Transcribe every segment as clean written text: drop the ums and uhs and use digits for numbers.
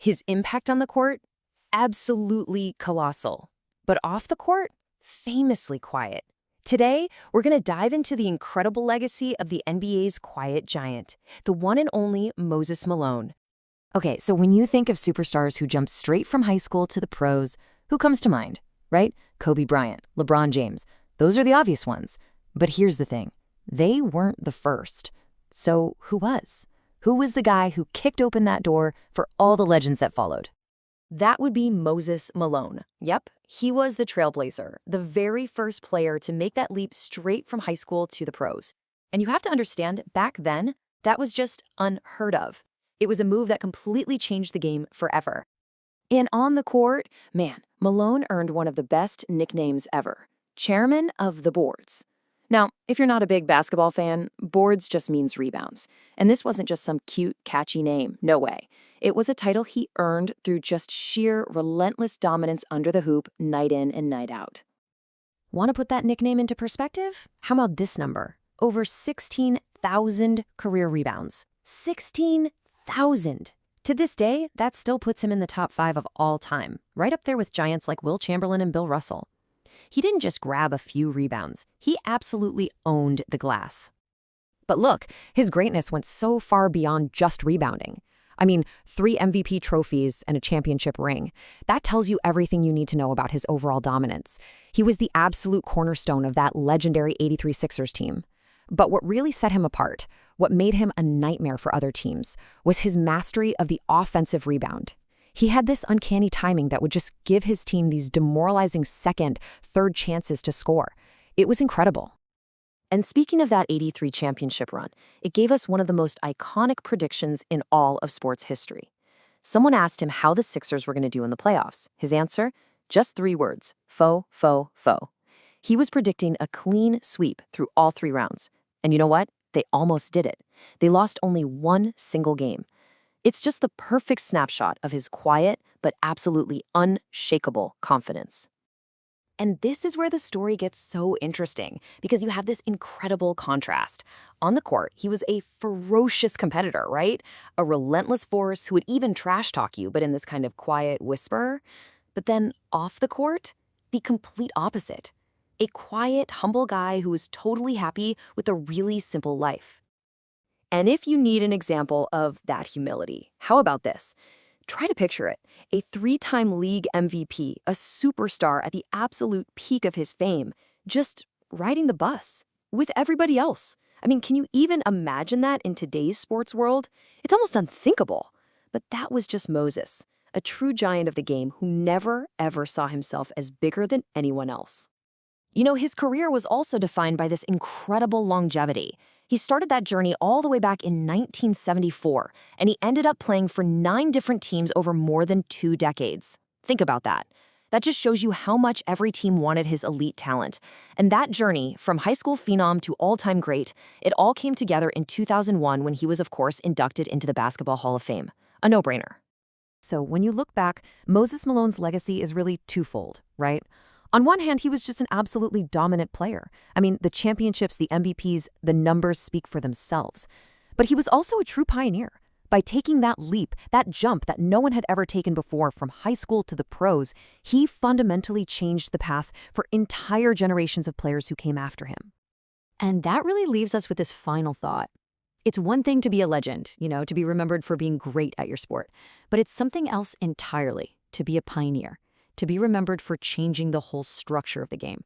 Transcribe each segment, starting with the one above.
His impact on the court? Absolutely colossal. But off the court? Famously quiet. Today, we're going to dive into the incredible legacy of the NBA's quiet giant, the one and only Moses Malone. Okay, so when you think of superstars who jump straight from high school to the pros, who comes to mind, right? Kobe Bryant, LeBron James. Those are the obvious ones. But here's the thing. They weren't the first. So who was? Who was the guy who kicked open that door for all the legends that followed? That would be Moses Malone. Yep, he was the trailblazer, the very first player to make that leap straight from high school to the pros. And you have to understand, back then, that was just unheard of. It was a move that completely changed the game forever. And on the court, man, Malone earned one of the best nicknames ever, Chairman of the Boards. Now, if you're not a big basketball fan, boards just means rebounds. And this wasn't just some cute, catchy name, no way. It was a title he earned through just sheer, relentless dominance under the hoop, night in and night out. Want to put that nickname into perspective? How about this number? Over 16,000 career rebounds. 16,000! To this day, that still puts him in the top 5 of all time, right up there with giants like Will Chamberlain and Bill Russell. He didn't just grab a few rebounds. He absolutely owned the glass. But look, his greatness went so far beyond just rebounding. I mean, 3 MVP trophies and a championship ring. That tells you everything you need to know about his overall dominance. He was the absolute cornerstone of that legendary '83 Sixers team. But what really set him apart, what made him a nightmare for other teams, was his mastery of the offensive rebound. He had this uncanny timing that would just give his team these demoralizing second, third chances to score. It was incredible. And speaking of that '83 championship run, it gave us one of the most iconic predictions in all of sports history. Someone asked him how the Sixers were going to do in the playoffs. His answer? Just 3 words. Foe, foe, foe. He was predicting a clean sweep through all 3 rounds. And you know what? They almost did it. They lost only 1 single game. It's just the perfect snapshot of his quiet but absolutely unshakable confidence. And this is where the story gets so interesting, because you have this incredible contrast. On the court, he was a ferocious competitor, right? A relentless force who would even trash talk you, but in this kind of quiet whisper. But then off the court, the complete opposite. A quiet, humble guy who was totally happy with a really simple life. And if you need an example of that humility, how about this? Try to picture it. A 3-time league MVP, a superstar at the absolute peak of his fame, just riding the bus with everybody else. I mean, can you even imagine that in today's sports world? It's almost unthinkable. But that was just Moses, a true giant of the game who never, ever saw himself as bigger than anyone else. You know, his career was also defined by this incredible longevity. He started that journey all the way back in 1974, and he ended up playing for 9 different teams over more than 2 decades. Think about that. That just shows you how much every team wanted his elite talent. And that journey, from high school phenom to all-time great, it all came together in 2001 when he was, of course, inducted into the Basketball Hall of Fame. A no-brainer. So when you look back, Moses Malone's legacy is really twofold, right? On one hand, he was just an absolutely dominant player. I mean, the championships, the MVPs, the numbers speak for themselves. But he was also a true pioneer. By taking that leap, that jump that no one had ever taken before from high school to the pros, he fundamentally changed the path for entire generations of players who came after him. And that really leaves us with this final thought. It's one thing to be a legend, to be remembered for being great at your sport, but it's something else entirely to be a pioneer, to be remembered for changing the whole structure of the game.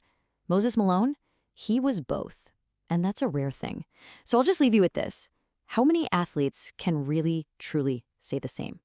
Moses Malone, he was both, and that's a rare thing. So I'll just leave you with this. How many athletes can really, truly say the same?